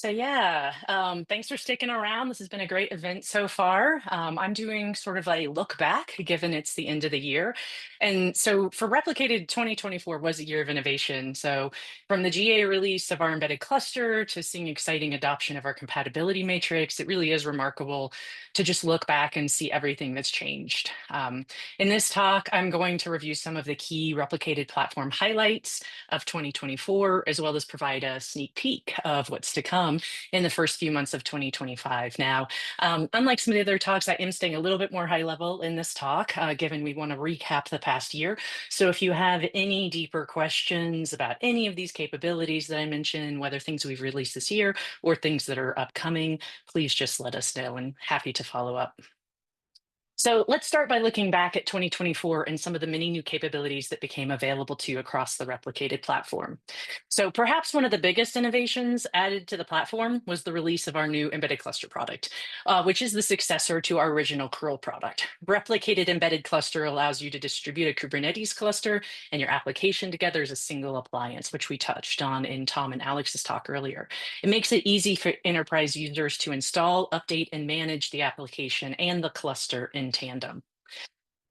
Thanks for sticking around. This has been a great event so far. I'm doing sort of a look back, given it's the end of the year. And so for Replicated, 2024 was a year of innovation. So from the GA release of our embedded cluster to seeing exciting adoption of our compatibility matrix, it really is remarkable to just look back and see everything that's changed. In this talk, I'm going to review some of the key Replicated platform highlights of 2024, as well as provide a sneak peek of what's to come in the first few months of 2025. Now, unlike some of the other talks, I am staying a little bit more high level in this talk, given we want to recap the past year. So if you have any deeper questions about any of these capabilities that I mentioned, whether things we've released this year or things that are upcoming, please just let us know and happy to follow up. So let's start by looking back at 2024 and some of the many new capabilities that became available to you across the Replicated platform. So perhaps one of the biggest innovations added to the platform was the release of our new embedded cluster product, which is the successor to our original curl product. Replicated embedded cluster allows you to distribute a Kubernetes cluster and your application together as a single appliance, which we touched on in Tom and Alex's talk earlier. It makes it easy for enterprise users to install, update, and manage the application and the cluster in tandem.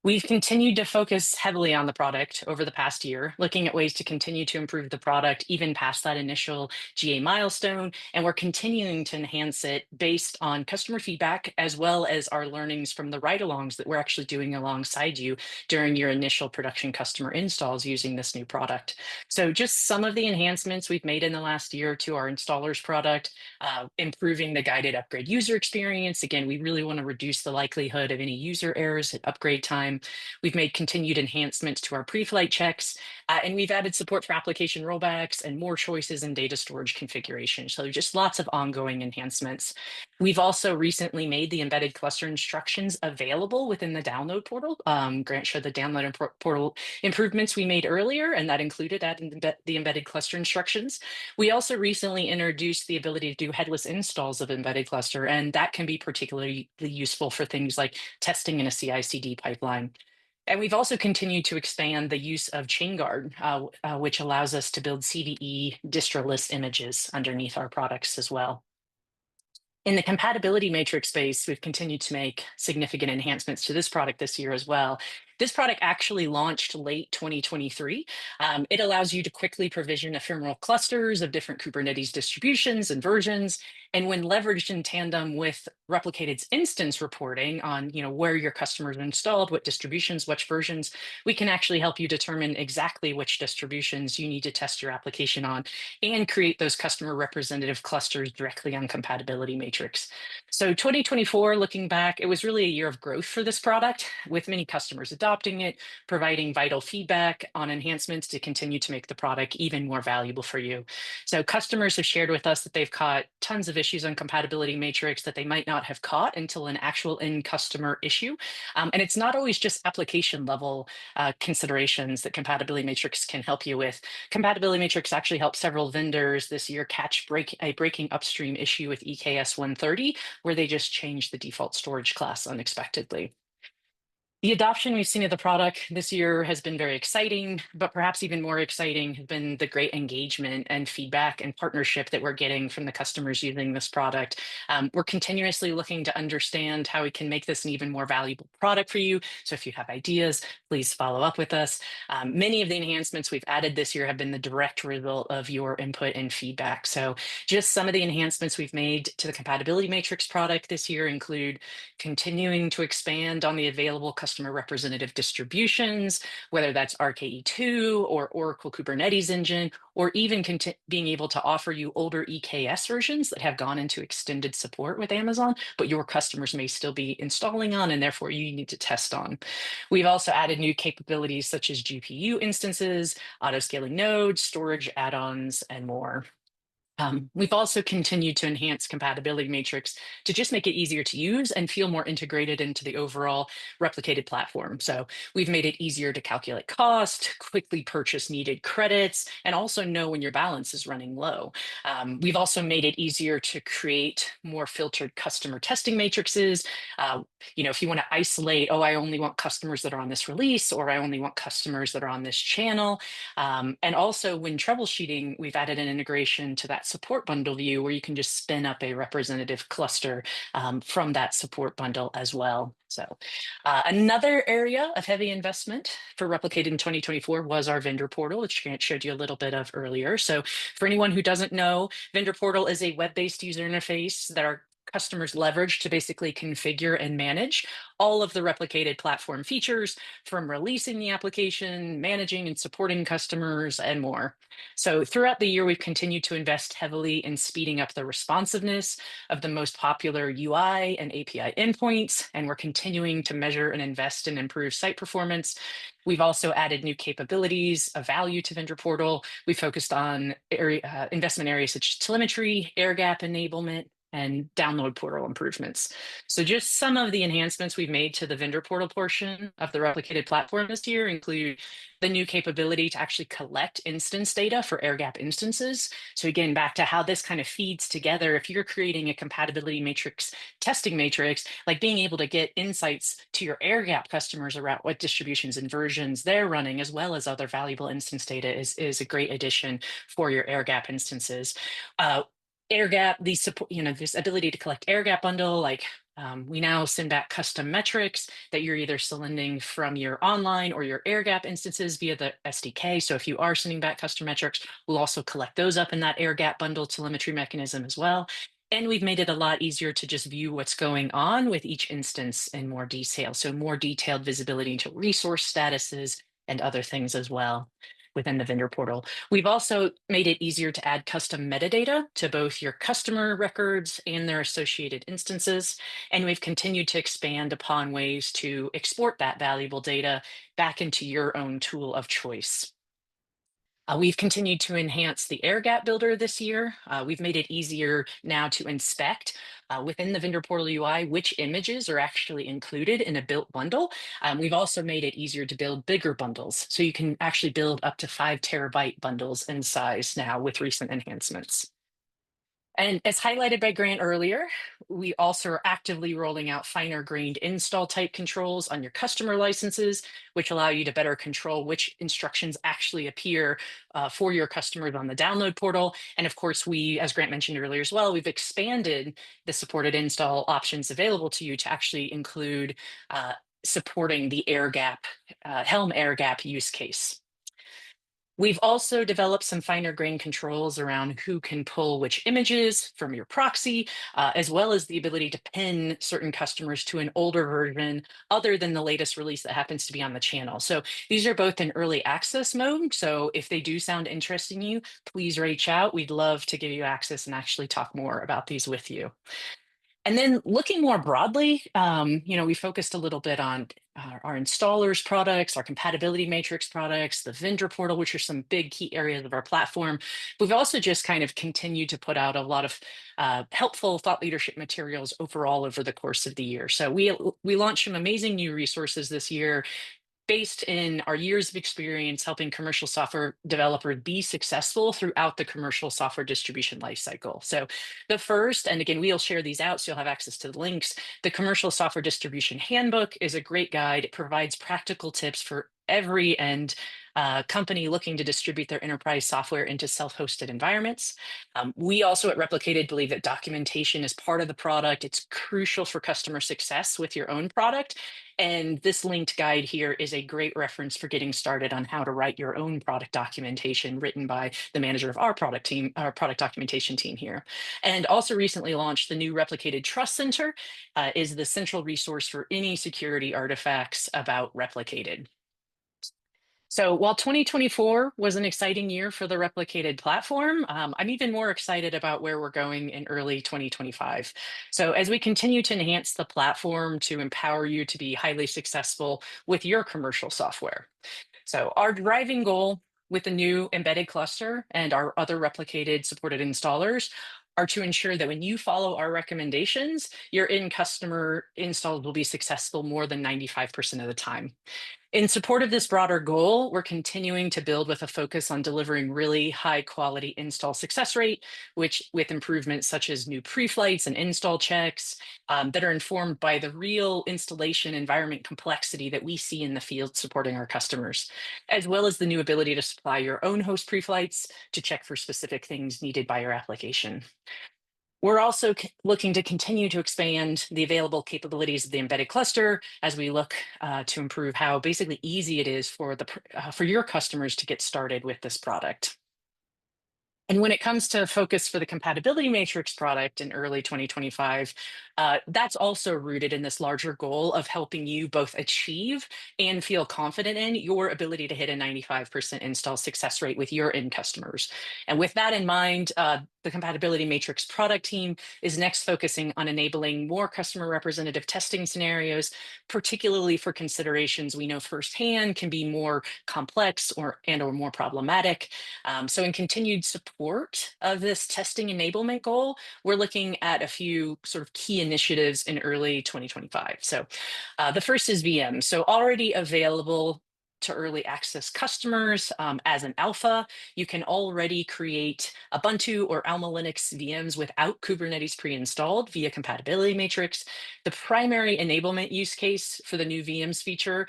We've continued to focus heavily on the product over the past year, looking at ways to continue to improve the product even past that initial GA milestone. And we're continuing to enhance it based on customer feedback, as well as our learnings from the ride-alongs that we're actually doing alongside you during your initial production customer installs using this new product. So just some of the enhancements we've made in the last year to our installers product, improving the guided upgrade user experience. Again, we really want to reduce the likelihood of any user errors at upgrade time. We've made continued enhancements to our pre-flight checks, and we've added support for application rollbacks and more choices in data storage configuration. So just lots of ongoing enhancements. We've also recently made the embedded cluster instructions available within the download portal. Grant showed the download portal improvements we made earlier, and that included adding the embedded cluster instructions. We also recently introduced the ability to do headless installs of embedded cluster, and that can be particularly useful for things like testing in a CI/CD pipeline. And we've also continued to expand the use of ChainGuard, which allows us to build CVE distro list images underneath our products as well. In the compatibility matrix space, we've continued to make significant enhancements to this product this year as well. This product actually launched late 2023. It allows you to quickly provision ephemeral clusters of different Kubernetes distributions and versions. And when leveraged in tandem with Replicated's instance reporting on where your customers are installed, what distributions, which versions, we can actually help you determine exactly which distributions you need to test your application on and create those customer representative clusters directly on Compatibility Matrix. So 2024, looking back, it was really a year of growth for this product, with many customers adopting it, providing vital feedback on enhancements to continue to make the product even more valuable for you. So customers have shared with us that they've caught tons of issues on Compatibility Matrix that they might not have caught until an actual end customer issue. And it's not always just application level considerations that Compatibility Matrix can help you with. Compatibility Matrix actually helped several vendors this year catch a breaking upstream issue with EKS 130, where they just changed the default storage class unexpectedly. The adoption we've seen of the product this year has been very exciting, but perhaps even more exciting has been the great engagement and feedback and partnership that we're getting from the customers using this product. We're continuously looking to understand how we can make this an even more valuable product for you. So if you have ideas, please follow up with us. Many of the enhancements we've added this year have been the direct result of your input and feedback. So just some of the enhancements we've made to the Compatibility Matrix product this year include continuing to expand on the available customer representative distributions, whether that's RKE2 or Oracle Kubernetes Engine, or even being able to offer you older EKS versions that have gone into extended support with Amazon, but your customers may still be installing on and therefore you need to test on. We've also added new capabilities such as GPU instances, auto-scaling nodes, storage add-ons, and more. We've also continued to enhance Compatibility Matrix to just make it easier to use and feel more integrated into the overall Replicated platform. So we've made it easier to calculate cost, quickly purchase needed credits, and also know when your balance is running low. We've also made it easier to create more filtered customer testing matrices. If you want to isolate, I only want customers that are on this release, or I only want customers that are on this channel. And also when troubleshooting, we've added an integration to that that support bundle view where you can just spin up a representative cluster from that support bundle as well. So another area of heavy investment for Replicated in 2024 was our vendor portal, which Grant showed you a little bit of earlier. So for anyone who doesn't know, vendor portal is a web-based user interface that our customers leverage to basically configure and manage all of the Replicated platform features, from releasing the application, managing and supporting customers, and more. So throughout the year, we've continued to invest heavily in speeding up the responsiveness of the most popular UI and API endpoints, and we're continuing to measure and invest in improved site performance. We've also added new capabilities of value to Vendor Portal. We focused on investment areas such as telemetry, air gap enablement, and download portal improvements. So just some of the enhancements we've made to the vendor portal portion of the Replicated platform this year include the new capability to actually collect instance data for air gap instances. So again, back to how this kind of feeds together. If you're creating a compatibility matrix, testing matrix, like being able to get insights to your air gap customers about what distributions and versions they're running, as well as other valuable instance data is a great addition for your air gap instances. Air gap, the support, this ability to collect air gap bundle, like we now send back custom metrics that you're either sending from your online or your air gap instances via the SDK. So if you are sending back custom metrics, we'll also collect those up in that air gap bundle telemetry mechanism as well. And we've made it a lot easier to just view what's going on with each instance in more detail. So more detailed visibility into resource statuses and other things as well within the vendor portal. We've also made it easier to add custom metadata to both your customer records and their associated instances. And we've continued to expand upon ways to export that valuable data back into your own tool of choice. We've continued to enhance the air gap builder this year. We've made it easier now to inspect within the vendor portal UI which images are actually included in a built bundle. We've also made it easier to build bigger bundles. So you can actually build up to 5 terabyte bundles in size now with recent enhancements. And as highlighted by Grant earlier, we also are actively rolling out finer grained install type controls on your customer licenses, which allow you to better control which instructions actually appear for your customers on the download portal. And of course, we, as Grant mentioned earlier as well, we've expanded the supported install options available to you to actually include supporting the air gap, Helm air gap use case. We've also developed some finer grained controls around who can pull which images from your proxy, as well as the ability to pin certain customers to an older version other than the latest release that happens to be on the channel. So these are both in early access mode. So if they do sound interesting to you, please reach out. We'd love to give you access and actually talk more about these with you. And then looking more broadly, we focused a little bit on our installers products, our compatibility matrix products, the vendor portal, which are some big key areas of our platform. We've also just kind of continued to put out a lot of helpful thought leadership materials overall over the course of the year. So we launched some amazing new resources this year, based in our years of experience helping commercial software developers be successful throughout the commercial software distribution lifecycle. So the first, and again, we'll share these out so you'll have access to the links. The Commercial Software Distribution Handbook is a great guide. It provides practical tips for every end company looking to distribute their enterprise software into self-hosted environments. We also at Replicated believe that documentation is part of the product. It's crucial for customer success with your own product. And this linked guide here is a great reference for getting started on how to write your own product documentation written by the manager of our product team, our product documentation team here. And also recently launched the new Replicated Trust Center is the central resource for any security artifacts about Replicated. So while 2024 was an exciting year for the Replicated platform, I'm even more excited about where we're going in early 2025. So as we continue to enhance the platform to empower you to be highly successful with your commercial software. So our driving goal with the new embedded cluster and our other Replicated supported installers are to ensure that when you follow our recommendations, your in customer installs will be successful more than 95% of the time. In support of this broader goal, we're continuing to build with a focus on delivering really high quality install success rate, which with improvements such as new pre-flights and install checks that are informed by the real installation environment complexity that we see in the field supporting our customers, as well as the new ability to supply your own host pre-flights to check for specific things needed by your application. We're also looking to continue to expand the available capabilities of the embedded cluster as we look to improve how basically easy it is for for your customers to get started with this product. And when it comes to focus for the Compatibility Matrix product in early 2025, that's also rooted in this larger goal of helping you both achieve and feel confident in your ability to hit a 95% install success rate with your end customers. And with that in mind, the Compatibility Matrix product team is next focusing on enabling more customer representative testing scenarios, particularly for considerations we know firsthand can be more complex or more problematic. So in continued support of this testing enablement goal, we're looking at a few sort of key initiatives in early 2025. So the first is VM. So already available to early access customers as an alpha, you can already create Ubuntu or Alma Linux VMs without Kubernetes pre-installed via Compatibility Matrix. The primary enablement use case for the new VMs feature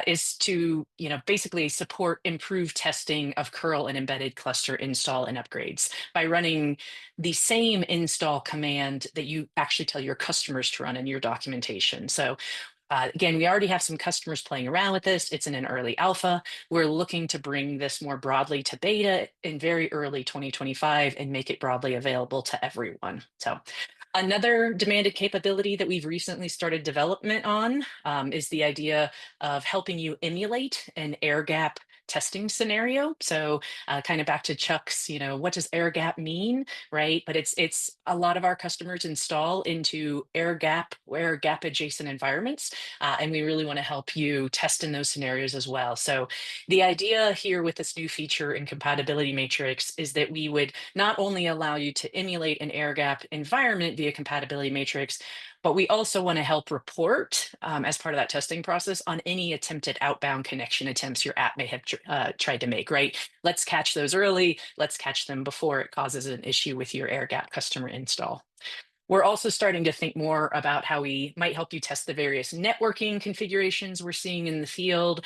is to basically support improved testing of curl and embedded cluster install and upgrades by running the same install command that you actually tell your customers to run in your documentation. So again, we already have some customers playing around with this. It's in an early alpha. We're looking to bring this more broadly to beta in very early 2025 and make it broadly available to everyone. So another demanded capability that we've recently started development on is the idea of helping you emulate an air gap testing scenario. So kind of back to Chuck's, what does air gap mean, right? But it's a lot of our customers install into air gap adjacent environments, and we really want to help you test in those scenarios as well. So the idea here with this new feature in Compatibility Matrix is that we would not only allow you to emulate an air gap environment via Compatibility Matrix, but we also want to help report as part of that testing process on any attempted outbound connection attempts your app may have tried to make, right? Let's catch those early. Let's catch them before it causes an issue with your air gap customer install. We're also starting to think more about how we might help you test the various networking configurations we're seeing in the field,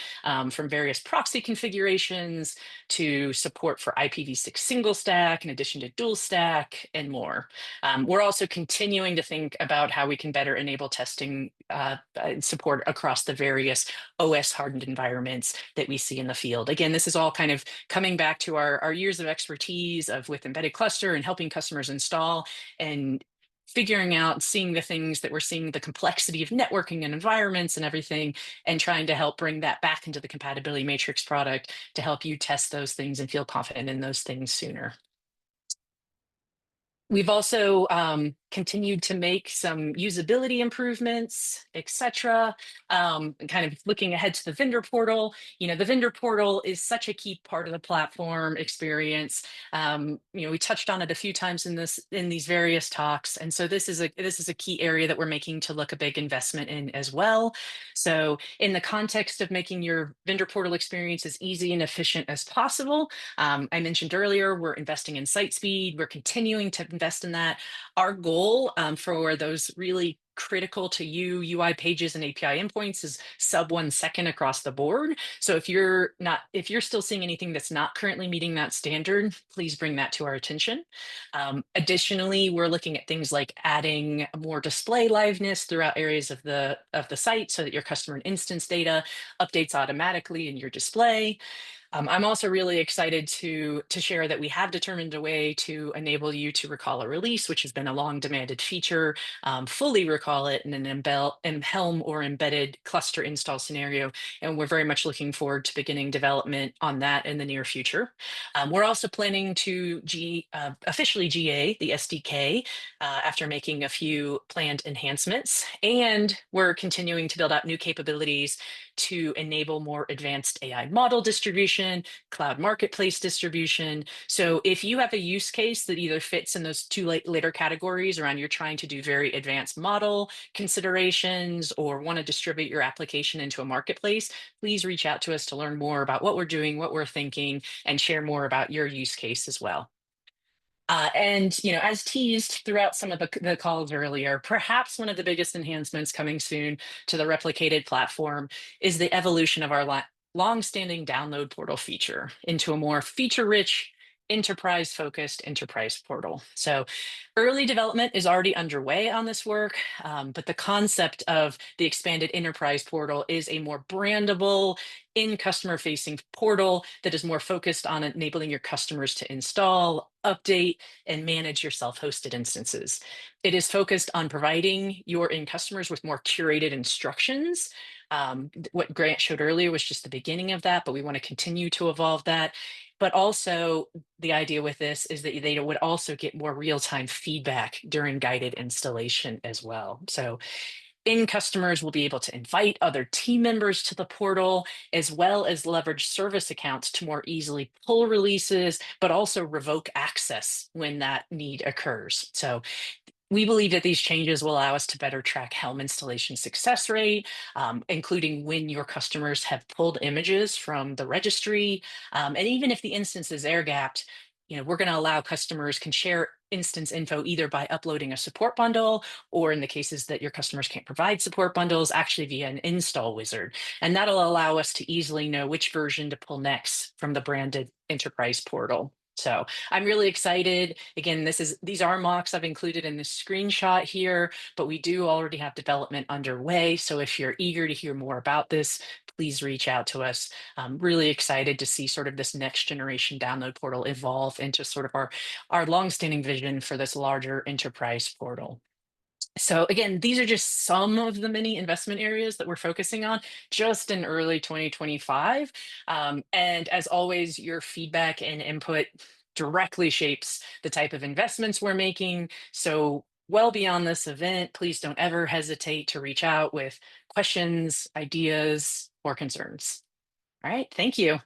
from various proxy configurations to support for IPv6 single stack in addition to dual stack and more. We're also continuing to think about how we can better enable testing support across the various OS hardened environments that we see in the field. Again, this is all kind of coming back to our years of expertise with embedded cluster and helping customers install and figuring out, seeing the things that we're seeing, the complexity of networking and environments and everything, and trying to help bring that back into the Compatibility Matrix product to help you test those things and feel confident in those things sooner. We've also continued to make some usability improvements, et cetera. Kind of looking ahead to the vendor portal. The vendor portal is such a key part of the platform experience. We touched on it a few times in these various talks, and so this is a key area that we're making to look a big investment in as well. So in the context of making your vendor portal experience as easy and efficient as possible, I mentioned earlier we're investing in site speed. We're continuing to invest in that. Our goal for those really critical to you UI pages and API endpoints is sub 1 second across the board. So if you're still seeing anything that's not currently meeting that standard, please bring that to our attention. Additionally, we're looking at things like adding more display liveness throughout areas of the site so that your customer and instance data updates automatically in your display. I'm also really excited to share that we have determined a way to enable you to recall a release, which has been a long demanded feature, fully recall it in an Helm or embedded cluster install scenario. And we're very much looking forward to beginning development on that in the near future. We're also planning to officially GA the SDK after making a few planned enhancements. And we're continuing to build out new capabilities to enable more advanced AI model distribution distribution, cloud marketplace distribution. So if you have a use case that either fits in those two later categories around you're trying to do very advanced model considerations or want to distribute your application into a marketplace, please reach out to us to learn more about what we're doing, what we're thinking, and share more about your use case as well. And as teased throughout some of the calls earlier, perhaps one of the biggest enhancements coming soon to the replicated platform is the evolution of our long-standing download portal feature into a more feature-rich, enterprise-focused enterprise portal. So early development is already underway on this work, but the concept of the expanded enterprise portal is a more brandable, in customer facing portal that is more focused on enabling your customers to install, update, and manage your self-hosted instances. It is focused on providing your end customers with more curated instructions. What Grant showed earlier was just the beginning of that, but we want to continue to evolve that. But also, the idea with this is that they would also get more real-time feedback during guided installation as well. So end customers will be able to invite other team members to the portal, as well as leverage service accounts to more easily pull releases, but also revoke access when that need occurs. So we believe that these changes will allow us to better track Helm installation success rate, including when your customers have pulled images from the registry. And even if the instance is air gapped, we're going to allow customers can share instance info either by uploading a support bundle, or in the cases that your customers can't provide support bundles, actually via an install wizard. And that'll allow us to easily know which version to pull next from the branded enterprise portal. So I'm really excited. Again, these are mocks I've included in this screenshot here, but we do already have development underway. So if you're eager to hear more about this, please reach out to us. I'm really excited to see sort of this next generation download portal evolve into sort of our longstanding vision for this larger enterprise portal. So again, these are just some of the many investment areas that we're focusing on just in early 2025. And as always, your feedback and input directly shapes the type of investments we're making. So well beyond this event, please don't ever hesitate to reach out with questions, ideas, or concerns. All right, thank you.